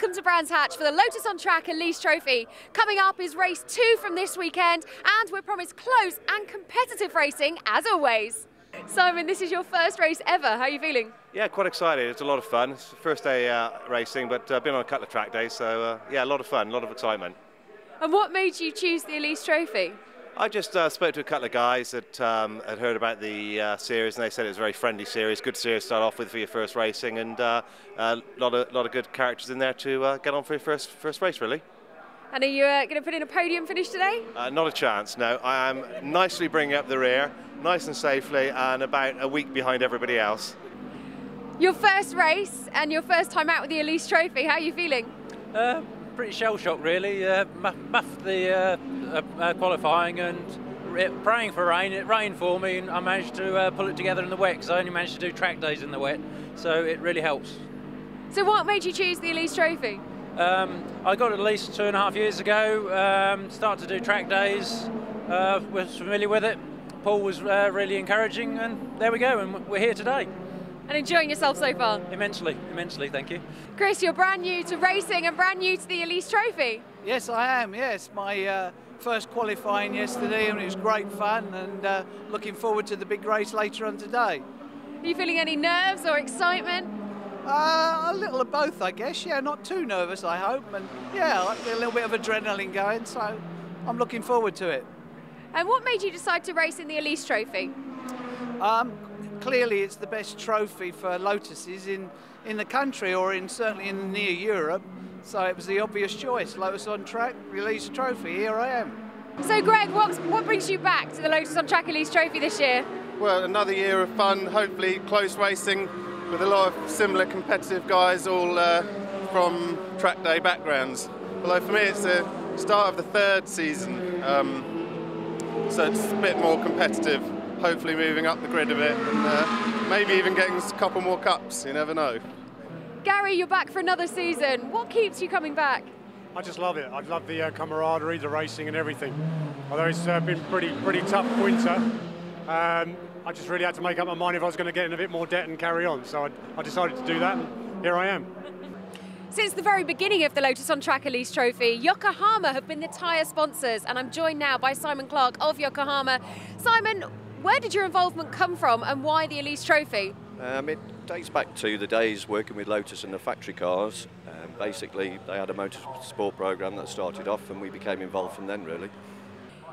Welcome to Brands Hatch for the Lotus on Track Elise Trophy. Coming up is race 2 from this weekend, and we're promised close and competitive racing as always. Simon, this is your first race ever. How are you feeling? Yeah, quite excited. It's a lot of fun. It's the first day racing, but I've been on a couple of track days, so yeah, a lot of fun, a lot of excitement. And what made you choose the Elise Trophy? I just spoke to a couple of guys that had heard about the series, and they said it was a very friendly series, good series to start off with for your first racing, and a lot of good characters in there to get on for your first race, really. And are you going to put in a podium finish today? Not a chance, no. I am nicely bringing up the rear, nice and safely, and about a week behind everybody else. Your first race and your first time out with the Elise Trophy, how are you feeling? Pretty shell-shocked, really. Muffed the qualifying and praying for rain. It rained for me, and I managed to pull it together in the wet, because I only managed to do track days in the wet, so it really helps. So what made you choose the Elise Trophy? I got it at least 2.5 years ago, started to do track days, was familiar with it. Paul was really encouraging, and there we go, and we're here today. And enjoying yourself so far? Immensely, thank you. Chris, you're brand new to racing and brand new to the Elise Trophy. Yes, I am, yes. My first qualifying yesterday, and it was great fun, and looking forward to the big race later on today. Are you feeling any nerves or excitement? A little of both, I guess. Yeah, not too nervous, I hope. And yeah, a little bit of adrenaline going, so I'm looking forward to it. And what made you decide to race in the Elise Trophy? Clearly, it's the best trophy for Lotuses in the country, or certainly in near Europe. So it was the obvious choice. Lotus on Track, Elise Trophy. Here I am. So, Greg, what brings you back to the Lotus on Track Elise Trophy this year? Well, another year of fun. Hopefully, close racing with a lot of similar competitive guys, all from track day backgrounds. Although for me, it's the start of the 3rd season, so it's a bit more competitive. Hopefully moving up the grid a bit, and maybe even getting a couple more cups, you never know. Gary, you're back for another season. What keeps you coming back? I just love it. I love the camaraderie, the racing and everything. Although it's been pretty tough winter, I just really had to make up my mind if I was going to get in a bit more debt and carry on. So I decided to do that, and here I am. Since the very beginning of the Lotus on Track Elise Trophy, Yokohama have been the tyre sponsors, and I'm joined now by Simon Clark of Yokohama. Simon, where did your involvement come from, and why the Elise Trophy? It dates back to the days working with Lotus and the factory cars. Basically, they had a motorsport programme that started off, and we became involved from then, really.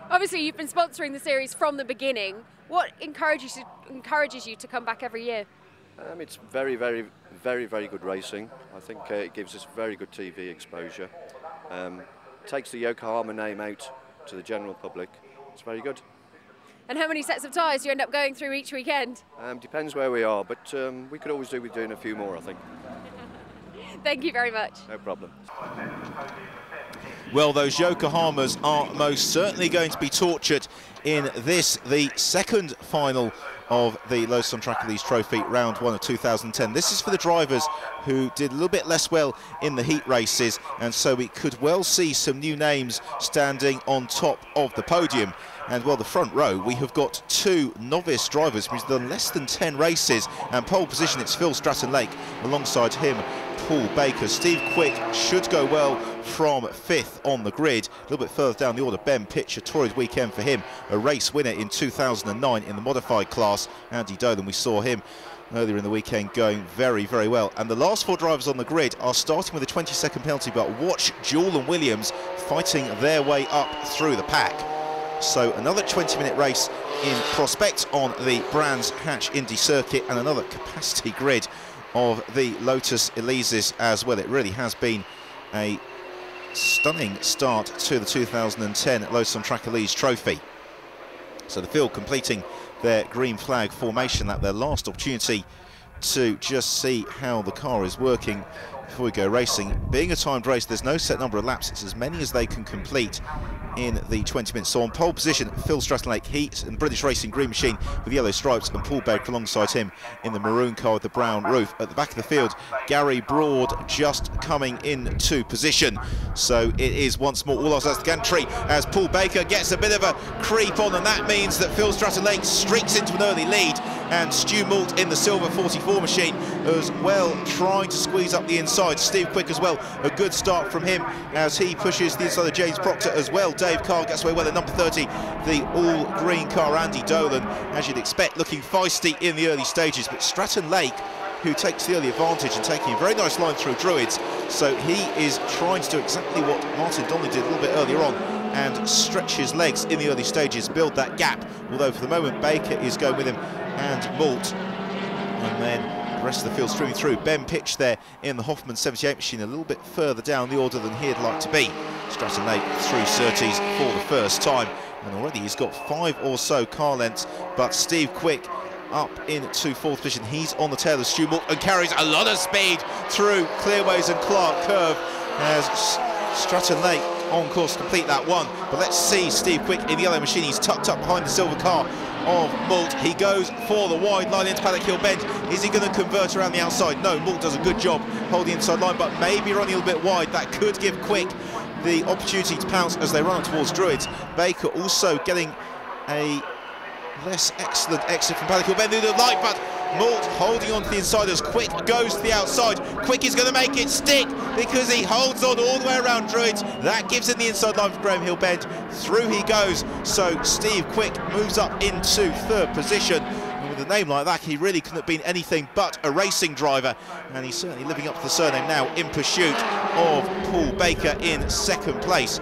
Obviously, you've been sponsoring the series from the beginning. What encourages you to come back every year? It's very good racing. I think it gives us very good TV exposure. Takes the Yokohama name out to the general public. It's very good. And how many sets of tyres do you end up going through each weekend? Depends where we are, but we could always do with doing a few more, I think. Thank you very much. No problem. Well, those Yokohamas are most certainly going to be tortured in this, the second final of the Lotus on Track Elise Trophy, round 1 of 2010. This is for the drivers who did a little bit less well in the heat races, and so we could well see some new names standing on top of the podium. And well, the front row, we have got 2 novice drivers who've done less than 10 races, and pole position, it's Phil Stratton-Lake, alongside him Paul Baker. Steve Quick should go well from 5th on the grid. A little bit further down the order, Ben Pitch, a torrid weekend for him, a race winner in 2009 in the modified class. Andy Dolan, we saw him earlier in the weekend going very well. And the last 4 drivers on the grid are starting with a 20-second penalty, but watch Jewel and Williams fighting their way up through the pack. So another 20-minute race in prospect on the Brands Hatch Indy circuit, and another capacity grid of the Lotus Elises as well. It really has been a stunning start to the 2010 Lotus on Track Elise Trophy. So the field completing their green flag formation, that their last opportunity to just see how the car is working before we go racing. Being a timed race, there's no set number of laps, it's as many as they can complete in the 20 minutes. So on pole position, Phil Stratton-Lake, heat and British Racing Green Machine with yellow stripes, and Paul Baker alongside him in the maroon car with the brown roof. At the back of the field, Gary Broad just coming into position. So it is once more all eyes on the gantry as Paul Baker gets a bit of a creep on, and that means that Phil Stratton-Lake streaks into an early lead. and Stu Malt in the silver 44 machine as well, trying to squeeze up the inside. Steve Quick as well, a good start from him as he pushes the inside of James Proctor as well. Dave Carr gets away well at number 30, the all-green car, Andy Dolan, as you'd expect, looking feisty in the early stages, but Stratton Lake, who takes the early advantage and taking a very nice line through Druids, so he is trying to do exactly what Martin Donnelly did a little bit earlier on and stretch his legs in the early stages, build that gap, although for the moment Baker is going with him and Malt, and then the rest of the field streaming through. Ben Pitch there in the Hoffman 78 machine, a little bit further down the order than he'd like to be. Stratton Lake through Surtees for the first time, and already he's got 5 or so car lengths, but Steve Quick up into 4th position. He's on the tail of Stu Malt and carries a lot of speed through Clearways and Clark Curve as Stratton Lake on course to complete that one. But let's see Steve Quick in the yellow machine. He's tucked up behind the silver car of Malt. He goes for the wide line into Paddock Hill Bend. Is he going to convert around the outside? No, Malt does a good job holding the inside line, but maybe running a little bit wide. That could give Quick the opportunity to pounce as they run up towards Druids. Baker also getting a less excellent exit from Paddock Hill Bend through the light, but Malt holding on to the inside as Quick goes to the outside. Quick is going to make it stick because he holds on all the way around Druids. That gives him the inside line for Graham Hill Bend. Through he goes. So Steve Quick moves up into 3rd position. And with a name like that, he really couldn't have been anything but a racing driver. And he's certainly living up to the surname now in pursuit of Paul Baker in 2nd place.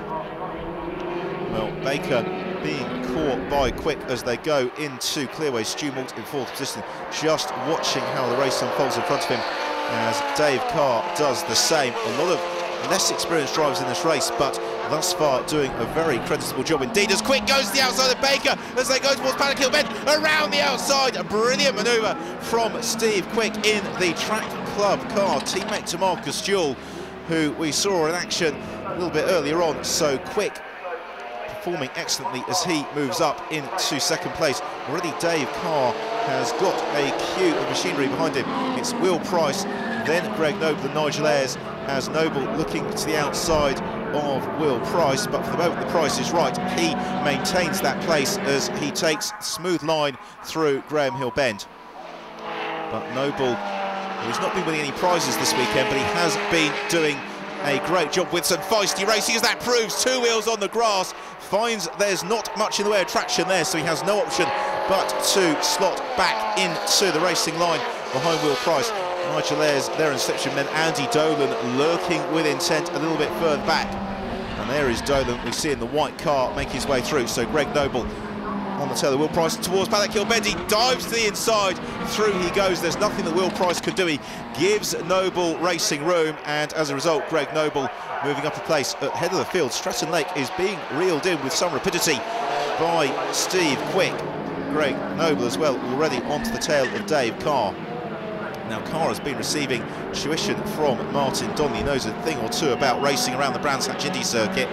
Well, Baker being caught by Quick as they go into Clearway. Stu Malt in 4th position, just watching how the race unfolds in front of him as Dave Carr does the same. A lot of less experienced drivers in this race, but thus far doing a very creditable job indeed as Quick goes to the outside of Baker as they go towards Paddock Hill Bend, around the outside. A brilliant manoeuvre from Steve Quick in the Track Club car, teammate to Marcus Jewell, who we saw in action a little bit earlier on. So Quick performing excellently as he moves up into 2nd place. Already Dave Carr has got a queue of machinery behind him. It's Will Price, then Greg Noble and Nigel Ayres, as Noble looking to the outside of Will Price, but for the moment the price is right. He maintains that place as he takes smooth line through Graham Hill Bend. But Noble, who's not been winning any prizes this weekend, but he has been doing a great job with some feisty racing, as that proves. 2 wheels on the grass, finds there's not much in the way of traction there, so he has no option but to slot back into the racing line behind Will Price. Nigel Ayres there in slipstream, then Andy Dolan lurking with intent a little bit further back. And there is Dolan, we see in the white car making his way through. So Greg Noble on the tail of Will Price towards Paddock Hill Bend. He dives to the inside, through he goes. There's nothing that Will Price could do. He gives Noble racing room, and as a result, Greg Noble moving up a place at head of the field. Stratton Lake is being reeled in with some rapidity by Steve Quick. Greg Noble as well already onto the tail of Dave Carr. Now Carr has been receiving tuition from Martin Donnelly, knows a thing or two about racing around the Brands Hatch Indy circuit,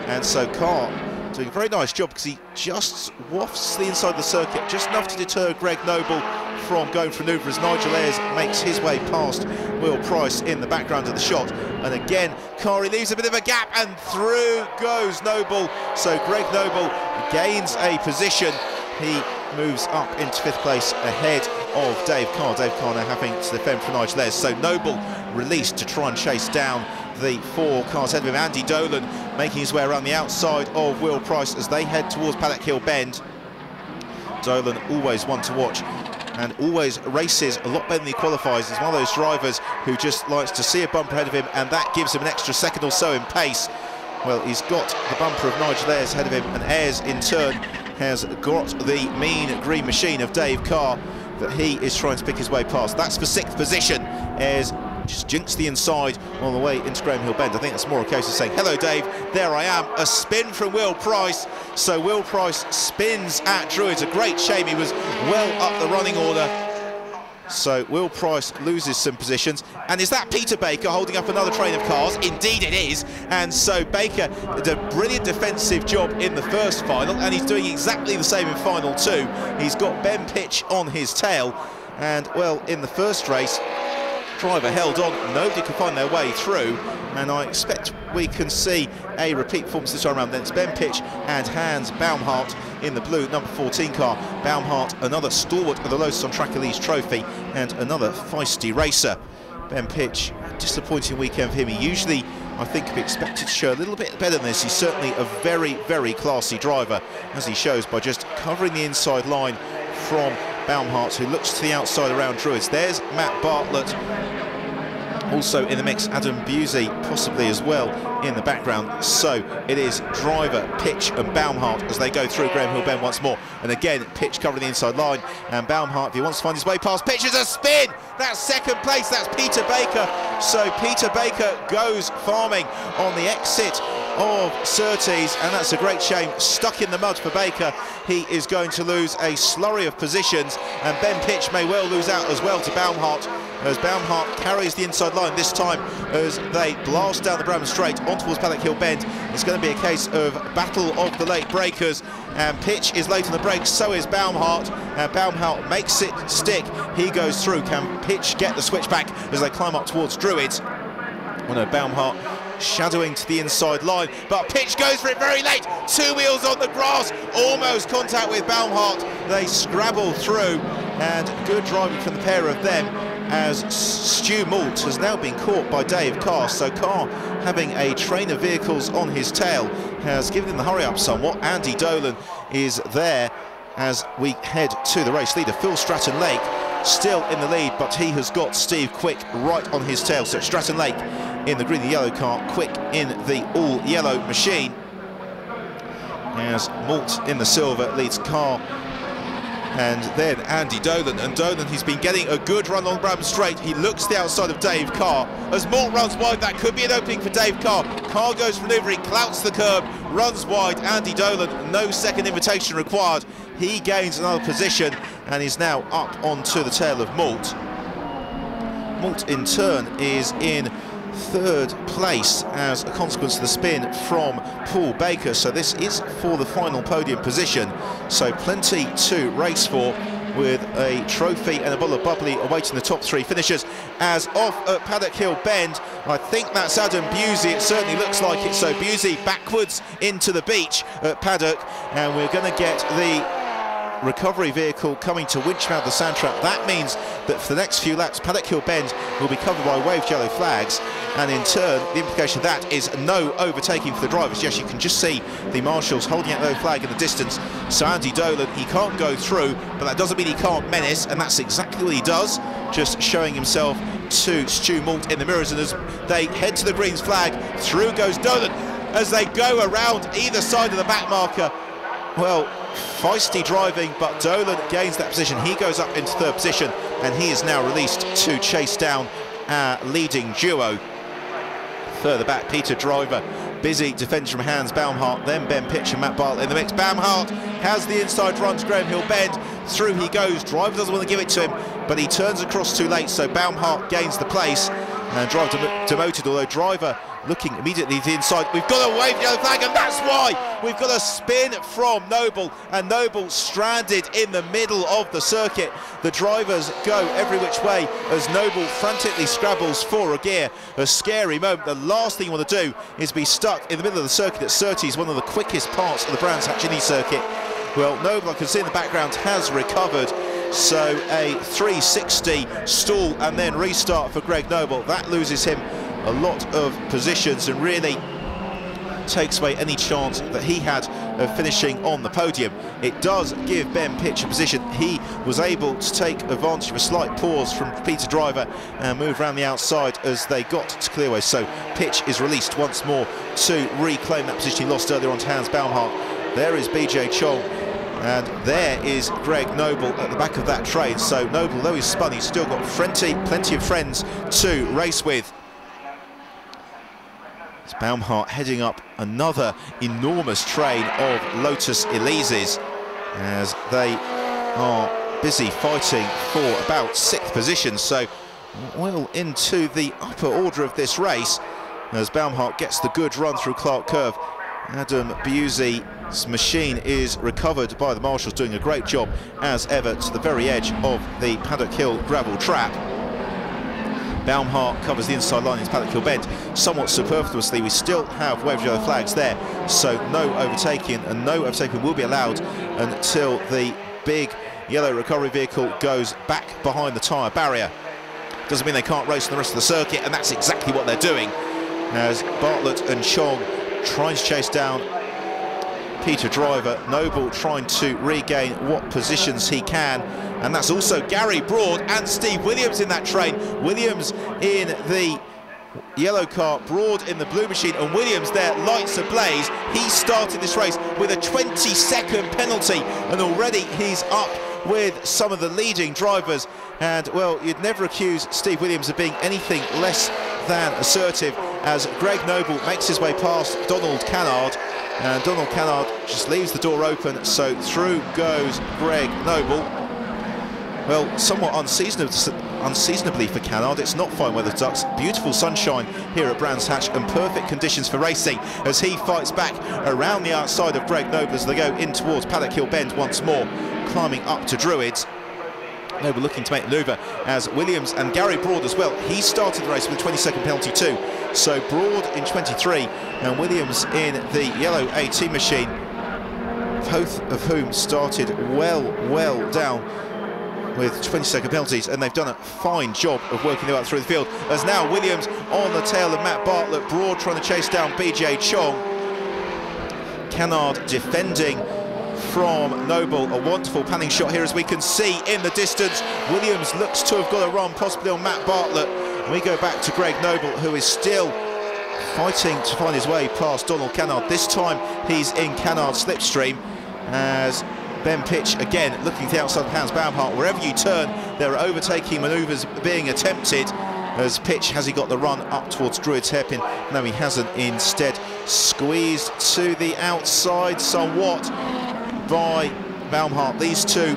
and so Carr doing a very nice job because he just wafts the inside of the circuit, just enough to deter Greg Noble from going for manoeuvre as Nigel Ayres makes his way past Will Price in the background of the shot. And again, Carr leaves a bit of a gap and through goes Noble. So Greg Noble gains a position. He moves up into 5th place ahead of Dave Carr. Dave Carr now having to defend for Nigel Ayres. So Noble released to try and chase down the 4 cars ahead of him. Andy Dolan making his way around the outside of Will Price as they head towards Paddock Hill Bend. Dolan always one to watch and always races a lot better than he qualifies. He's one of those drivers who just likes to see a bumper ahead of him, and that gives him an extra second or so in pace. Well, he's got the bumper of Nigel Ayres ahead of him, and Ayres in turn has got the mean green machine of Dave Carr that he is trying to pick his way past. That's for 6th position. Ayres just jinks the inside on the way into Graham Hill Bend. I think that's more a case of saying, hello Dave, there I am. A spin from Will Price. So Will Price spins at Druids. A great shame, he was well up the running order. So Will Price loses some positions. And is that Peter Baker holding up another train of cars? Indeed it is. And so Baker did a brilliant defensive job in the first final, and he's doing exactly the same in final 2. He's got Ben Pitch on his tail. And well, in the first race, driver held on, nobody could find their way through, and I expect we can see a repeat performance this time around. Then it's Ben Pitch and Hans Baumhart in the blue number 14 car. Baumhart, another stalwart of the Lotus on Track Elise trophy and another feisty racer. Ben Pitch, disappointing weekend for him. He usually, I think, could be expected to show a little bit better than this. He's certainly a very, very classy driver, as he shows by just covering the inside line from Baumhart, who looks to the outside around Druids. There's Matt Bartlett, also in the mix. Adam Busey possibly as well in the background. So it is driver, Pitch and Baumhart as they go through Graham Hill Bend once more. And again, Pitch covering the inside line, and Baumhart, if he wants to find his way past Pitch, is a spin! That's second place, that's Peter Baker. So Peter Baker goes farming on the exit of Surtees, and that's a great shame. Stuck in the mud for Baker. He is going to lose a slurry of positions, and Ben Pitch may well lose out as well to Baumhart, as Baumhart carries the inside line this time as they blast down the Bramham Straight on towards Paddock Hill Bend. It's going to be a case of battle of the late breakers, and Pitch is late on the brakes, so is Baumhart, and Baumhart makes it stick. He goes through. Can Pitch get the switchback as they climb up towards Druids? Well, no, Baumhart shadowing to the inside line, but Pitch goes for it very late. Two wheels on the grass, almost contact with Baumhart. They scrabble through, and good driving from the pair of them, as Stu Moult has now been caught by Dave Carr. So Carr, having a train of vehicles on his tail, has given him the hurry up somewhat. Andy Dolan is there as we head to the race leader. Phil Stratton Lake still in the lead, but he has got Steve Quick right on his tail. So Stratton Lake in the green and yellow car, Quick in the all yellow machine, as Moult in the silver leads Carr. And then Andy Dolan, and Dolan, he's been getting a good run on Bramham Straight. He looks to the outside of Dave Carr. As Moult runs wide, that could be an opening for Dave Carr. Carr goes for maneuver, he clouts the curb, runs wide. Andy Dolan, no second invitation required. He gains another position and is now up onto the tail of Moult. Moult, in turn, is in third place as a consequence of the spin from Paul Baker. So this is for the final podium position, so plenty to race for, with a trophy and a bottle of bubbly awaiting the top three finishers. As off at Paddock Hill Bend, I think that's Adam Busey. It certainly looks like it. So Busey backwards into the beach at Paddock, and we're going to get the recovery vehicle coming to winch out the sand trap. That means that for the next few laps, Paddock Hill Bend will be covered by waved yellow flags, and in turn the implication of that is no overtaking for the drivers. Yes, you can just see the marshals holding out the flag in the distance. So Andy Dolan, he can't go through, but that doesn't mean he can't menace, and that's exactly what he does, just showing himself to Stu Moult in the mirrors. And as they head to the Greens flag, through goes Dolan as they go around either side of the back marker. Well, feisty driving, but Dolan gains that position. He goes up into third position, and he is now released to chase down our leading duo. Further back, Peter Driver busy defending from Hans Baumhart, then Ben Pitch and Matt Bartlett in the mix. Baumhart has the inside run to Graham Hill Bend. Through he goes. Driver doesn't want to give it to him, but he turns across too late, so Baumhart gains the place, and Driver demoted, although Driver looking immediately to the inside. We've got a wave yellow flag, and that's why we've got a spin from Noble, and Noble stranded in the middle of the circuit. The drivers go every which way as Noble frantically scrabbles for a gear. A scary moment. The last thing you want to do is be stuck in the middle of the circuit at Surtees, one of the quickest parts of the Brands Hatch Indy circuit. Well, Noble, I can see in the background, has recovered. So a 360 stall and then restart for Greg Noble. That loses him a lot of positions and really takes away any chance that he had of finishing on the podium. It does give Ben Pitch a position. He was able to take advantage of a slight pause from Peter Driver and move around the outside as they got to clearway. So Pitch is released once more to reclaim that position he lost earlier on to Hans Baumhart. There is BJ Chong, and there is Greg Noble at the back of that train. So Noble, though he's spun, he's still got plenty of friends to race with. It's Baumhart heading up another enormous train of Lotus Elises as they are busy fighting for about 6th position. So well into the upper order of this race as Baumhart gets the good run through Clark Curve. Adam Busey's machine is recovered by the marshals, doing a great job as ever to the very edge of the Paddock Hill gravel trap. Baumhart covers the inside line into Paddock Hill Bend. Somewhat superfluously, we still have wave yellow flags there, so no overtaking, and no overtaking will be allowed until the big yellow recovery vehicle goes back behind the tyre barrier. Doesn't mean they can't race on the rest of the circuit, and that's exactly what they're doing, as Bartlett and Chong trying to chase down Peter Driver. Noble trying to regain what positions he can, and that's also Gary Broad and Steve Williams in that train. Williams in the yellow car, Broad in the blue machine, and Williams there, lights ablaze. He started this race with a 20-second penalty, and already he's up with some of the leading drivers. And, well, you'd never accuse Steve Williams of being anything less than assertive, as Greg Noble makes his way past Donald Cannard, and Donald Cannard just leaves the door open, so through goes Greg Noble. Well, somewhat unseasonably for Cannard. It's not fine weather ducks, beautiful sunshine here at Brands Hatch, and perfect conditions for racing as he fights back around the outside of Greg Noble as they go in towards Paddock Hill Bend once more, climbing up to Druids. Noble looking to make a manoeuvre, as Williams and Gary Broad as well. He started the race with a 20-second penalty too. So Broad in 23 and Williams in the yellow AT machine, both of whom started well down with 20-second penalties, and they've done a fine job of working their way up through the field, as now Williams on the tail of Matt Bartlett, Broad trying to chase down BJ Chong. Cannard defending from Noble. A wonderful panning shot here, as we can see in the distance. Williams looks to have got a run, possibly on Matt Bartlett. We go back to Greg Noble, who is still fighting to find his way past Donald Cannard. This time he's in Cannard's slipstream, as Ben Pitch again looking to the outside of Hans Baumhart. Wherever you turn, there are overtaking manoeuvres being attempted, as Pitch, has he got the run up towards Druids Hairpin? No, he hasn't. Instead squeezed to the outside somewhat by Baumhart. These two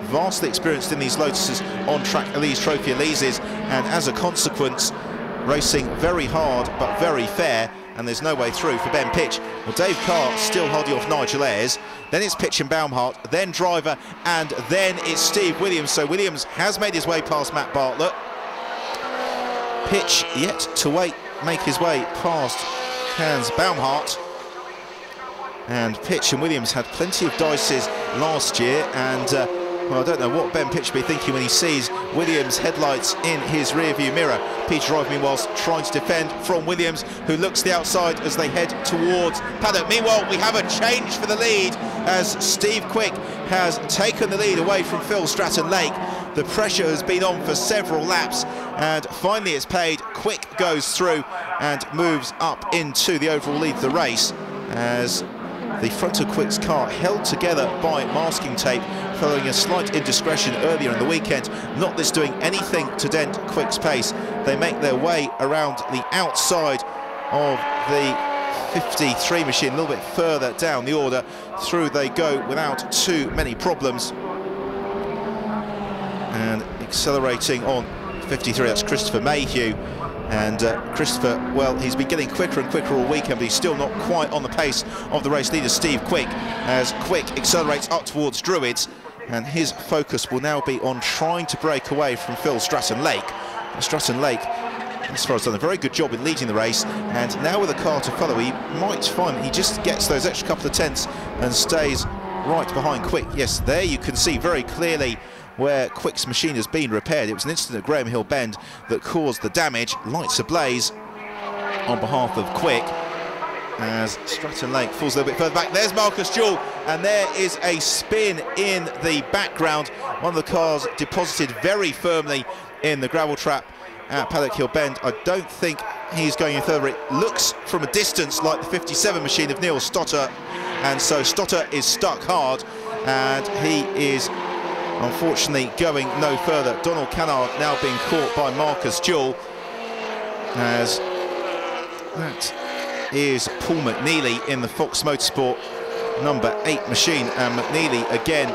vastly experienced in these Lotuses on track Elise Trophy Elises, and as a consequence racing very hard but very fair, and there's no way through for Ben Pitch. Well, Dave Carr still holding off Nigel Ayres, then it's Pitch and Baumhart, then Driver, and then it's Steve Williams. So Williams has made his way past Matt Bartlett. Pitch yet to make his way past Hans Baumhart. And Pitch and Williams had plenty of dices last year, and well, I don't know what Ben Pitch will be thinking when he sees Williams' headlights in his rear-view mirror. Peter Driver, meanwhile, trying to defend from Williams, who looks to the outside as they head towards Paddock. Meanwhile, we have a change for the lead, as Steve Quick has taken the lead away from Phil Stratton-Lake. The pressure has been on for several laps, and finally it's paid. Quick goes through and moves up into the overall lead of the race, as the front of Quick's car held together by masking tape following a slight indiscretion earlier in the weekend. Not this doing anything to dent Quick's pace. They make their way around the outside of the 53 machine, a little bit further down the order. Through they go without too many problems. And accelerating on 53, that's Christopher Mayhew. And Christopher, well, he's been getting quicker and quicker all weekend, but he's still not quite on the pace of the race leader, Steve Quick, as Quick accelerates up towards Druids, and his focus will now be on trying to break away from Phil Stratton-Lake. Stratton-Lake, as far as done a very good job in leading the race, and now with a car to follow, he might find that he just gets those extra couple of tenths and stays right behind Quick. Yes, there you can see very clearly where Quick's machine has been repaired. It was an incident at Graham Hill Bend that caused the damage. Lights ablaze on behalf of Quick, as Stratton-Lake falls a little bit further back. There's Marcus Jewell, and there is a spin in the background. One of the cars deposited very firmly in the gravel trap at Paddock Hill Bend. I don't think he's going any further. It looks from a distance like the 57 machine of Neil Stotter, and so Stotter is stuck hard, and he is unfortunately going no further. Donald Cannard now being caught by Marcus Jewell, as that is Paul McNeely in the Fox Motorsport number 8 machine, and McNeely again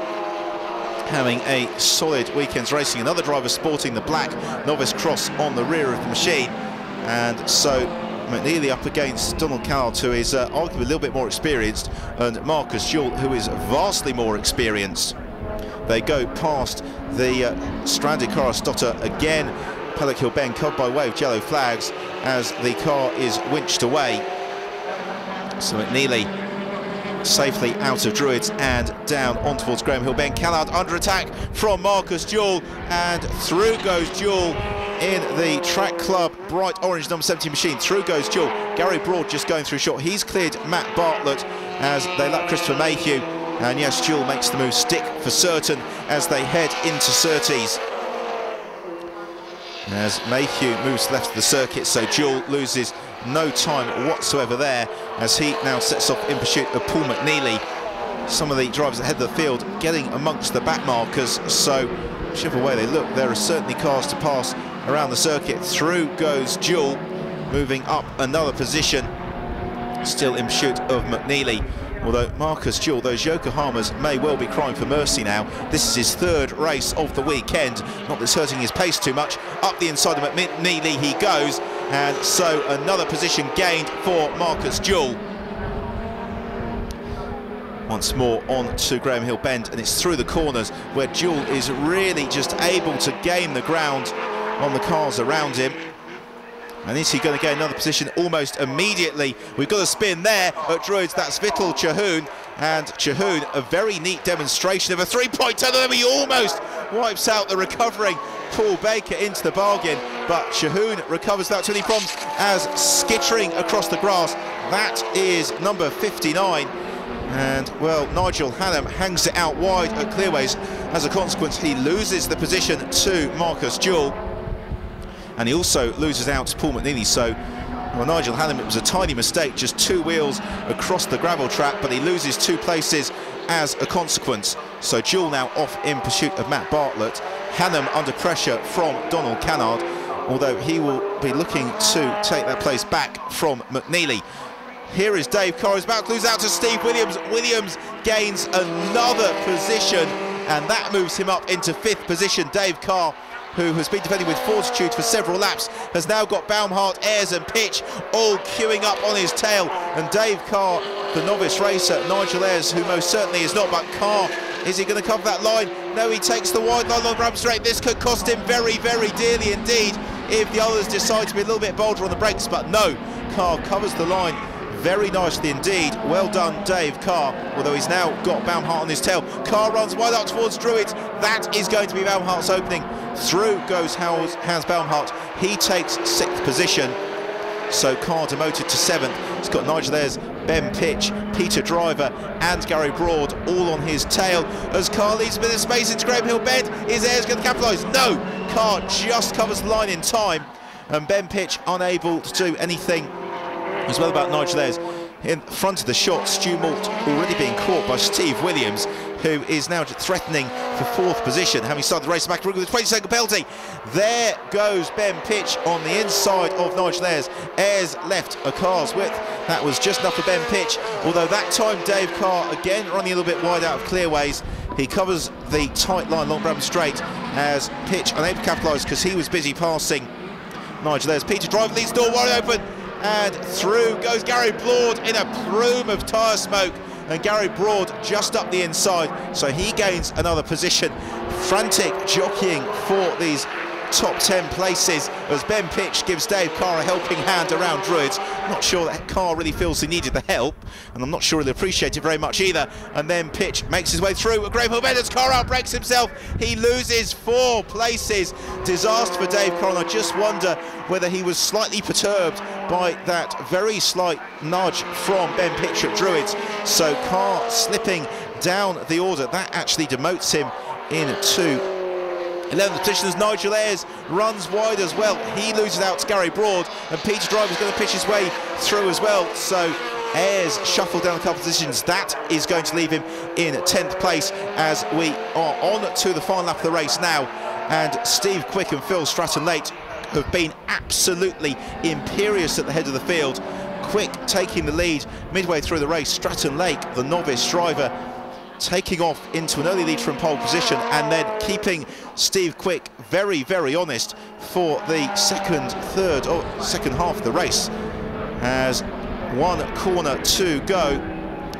having a solid weekend's racing. Another driver sporting the black novice cross on the rear of the machine, and so McNeely up against Donald Cannard, who is arguably a little bit more experienced, and Marcus Jewell, who is vastly more experienced. They go past the stranded car of Stotter again, Pellick Hill Bend covered by way of yellow flags as the car is winched away. So McNeely safely out of Druids and down on towards Graham Hill Bend. Callard under attack from Marcus Jewell, and through goes Jewell in the Track Club bright orange number 17 machine. Through goes Jewell. Gary Broad just going through short. He's cleared Matt Bartlett as they lap Christopher Mayhew, and yes, Jewell makes the move stick for certain as they head into Surtees. As Mayhew moves left of the circuit, so Jewell loses no time whatsoever there as he now sets off in pursuit of Paul McNeely. Some of the drivers ahead of the field getting amongst the back markers, so whichever way they look, there are certainly cars to pass around the circuit. Through goes Jewell, moving up another position, still in pursuit of McNeely. Although Marcus Jewell, those Yokohamas may well be crying for mercy now. This is his third race of the weekend. Not that it's hurting his pace too much. Up the inside of McNeely he goes, and so another position gained for Marcus Jewell. Once more on to Graham Hill Bend, and it's through the corners where Jewell is really just able to gain the ground on the cars around him. And is he going to gain another position almost immediately? We've got a spin there at Druids. That's Vittel Chahoun, and Chahoun, a very neat demonstration of a three-point turn. He almost wipes out the recovering Paul Baker into the bargain, but Chahoun recovers without too many problems as skittering across the grass. That is number 59. And, well, Nigel Hannam hangs it out wide at Clearways. As a consequence, he loses the position to Marcus Jewell. And he also loses out to Paul McNeely. So, well, Nigel Hannam, it was a tiny mistake, just two wheels across the gravel trap, but he loses 2 places as a consequence. So Jewell now off in pursuit of Matt Bartlett. Hannam under pressure from Donald Cannard, although he will be looking to take that place back from McNeely. Here is Dave Carr, who's about to lose out to Steve Williams. Williams gains another position, and that moves him up into 5th position. Dave Carr, who has been defending with fortitude for several laps, has now got Baumhart, Ayres and Pitch all queuing up on his tail. And Dave Carr, the novice racer, Nigel Ayres, who most certainly is not, but Carr, is he going to cover that line? No, he takes the wide line on Bram Straight. This could cost him very, very dearly indeed if the others decide to be a little bit bolder on the brakes, but no, Carr covers the line very nicely indeed. Well done, Dave Carr, although he's now got Baumhart on his tail. Carr runs wide up towards Druids. That is going to be Baumhart's opening. Through goes Hans Baumhart. He takes 6th position. So Carr demoted to 7th. He's got Nigel Ayres, Ben Pitch, Peter Driver and Gary Broad all on his tail. As Carr leads a bit of space into Graham Hill Bend, is Ayres going to capitalise? No! Carr just covers the line in time, and Ben Pitch unable to do anything as well about Nigel Ayres. In front of the shot, Stu Malt already being caught by Steve Williams, who is now threatening for 4th position, having started the race back with a 20-second penalty. There goes Ben Pitch on the inside of Nigel Ayres. Ayres left a car's width. That was just enough for Ben Pitch, although that time Dave Carr again running a little bit wide out of Clearways. He covers the tight line along Bram Straight as Pitch unable to capitalise because he was busy passing Nigel Ayres. Peter Driver leads the door wide open, and through goes Gary Broad in a plume of tyre smoke, and Gary Broad just up the inside, so he gains another position. Frantic jockeying for these top 10 places as Ben Pitch gives Dave Carr a helping hand around Druids. Not sure that Carr really feels he needed the help, and I'm not sure he'll appreciate it very much either. And then Pitch makes his way through. Graham Hill Bend as Carr outbreaks himself. He loses 4 places. Disaster for Dave Carr, and I just wonder whether he was slightly perturbed by that very slight nudge from Ben Pitch at Druids. So Carr slipping down the order, that actually demotes him into 11th position as Nigel Ayres runs wide as well. He loses out to Gary Broad, and Peter Driver's going to pitch his way through as well. So Ayres shuffled down a couple of positions. That is going to leave him in 10th place as we are on to the final lap of the race now. And Steve Quick and Phil Stratton-Lake have been absolutely imperious at the head of the field. Quick taking the lead midway through the race. Stratton-Lake, the novice driver, taking off into an early lead from pole position, and then keeping Steve Quick very, very honest for the second half of the race, as 1 corner to go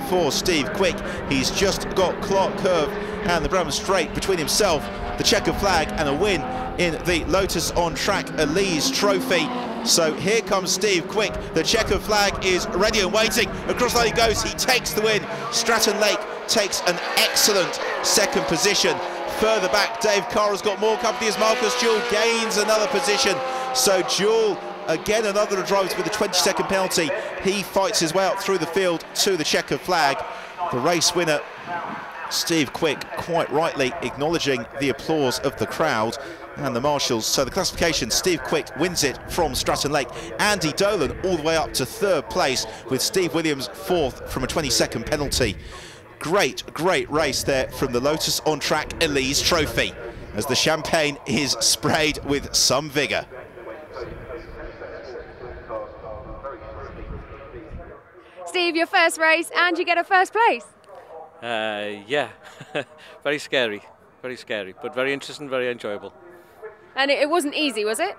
for Steve Quick. He's just got Clark Curve and the Brabham Straight between himself, the checkered flag, and a win in the Lotus on Track Elise Trophy. So here comes Steve Quick. The checkered flag is ready and waiting. Across the line he goes. He takes the win. Stratton Lake takes an excellent second position. Further back, Dave Carr's got more company as Marcus Jewell gains another position. So Jewell, again, another of the drivers with a 20-second penalty. He fights his way up through the field to the checkered flag. The race winner, Steve Quick, quite rightly acknowledging the applause of the crowd and the marshals. So the classification, Steve Quick wins it from Stratton Lake. Andy Dolan all the way up to third place, with Steve Williams fourth from a 20-second penalty. Great race there from the Lotus on Track Elise Trophy, as the champagne is sprayed with some vigour. Steve, your first race, and you get a first place. Yeah, very scary, but very interesting, very enjoyable. And it wasn't easy, was it?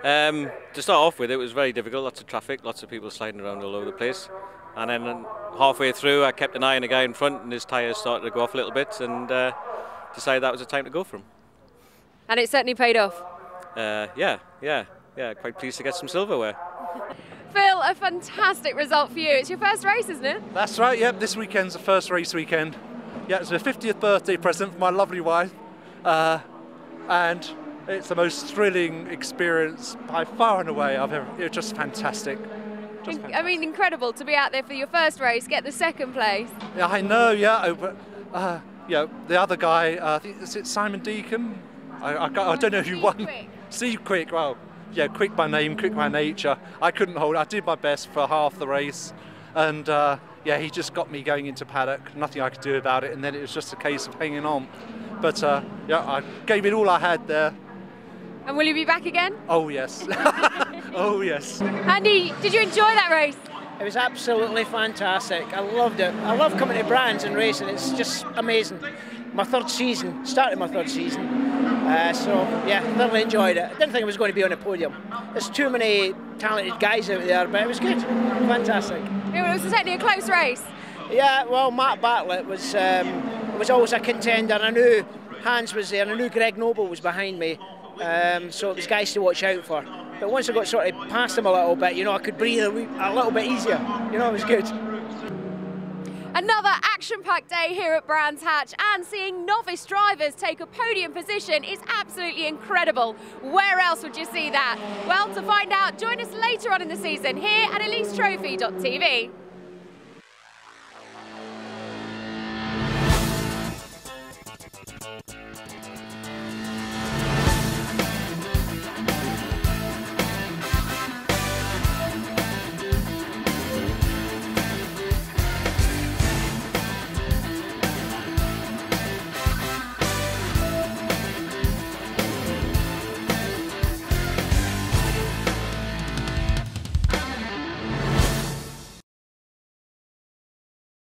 To start off with, it was very difficult, lots of traffic, lots of people sliding around all over the place. And then halfway through, I kept an eye on the guy in front, and his tyres started to go off a little bit, and decided that was the time to go for him. And it certainly paid off. Yeah, quite pleased to get some silverware. Phil, a fantastic result for you. It's your first race, isn't it? That's right, yep, this weekend's the first race weekend. Yeah, it's my 50th birthday present for my lovely wife. And it's the most thrilling experience by far and away I've ever. It's just fantastic. I mean, incredible to be out there for your first race, get the second place. Yeah, I know, yeah, but yeah, the other guy, I think, is it Simon Deacon? I don't know who won. Steve Quick, well, yeah, quick by name, quick by nature. I couldn't hold it. I did my best for half the race, and yeah, he just got me going into paddock. Nothing I could do about it, and then it was just a case of hanging on. But yeah, I gave it all I had there. And will you be back again? Oh yes, oh yes. Andy, did you enjoy that race? It was absolutely fantastic. I loved it. I love coming to Brands and racing. It's just amazing. My third season, started my third season. So yeah, thoroughly enjoyed it. I didn't think I was going to be on a podium. There's too many talented guys out there, but it was good. Fantastic. It was certainly a close race. Yeah, well, Matt Bartlett was always a contender. I knew Hans was there, and I knew Greg Noble was behind me. So it was guys to watch out for. But once I got sort of past him a little bit, you know, I could breathe a little bit easier. You know, it was good. Another action-packed day here at Brands Hatch, and seeing novice drivers take a podium position is absolutely incredible. Where else would you see that? Well, to find out, join us later on in the season here at EliseTrophy.tv.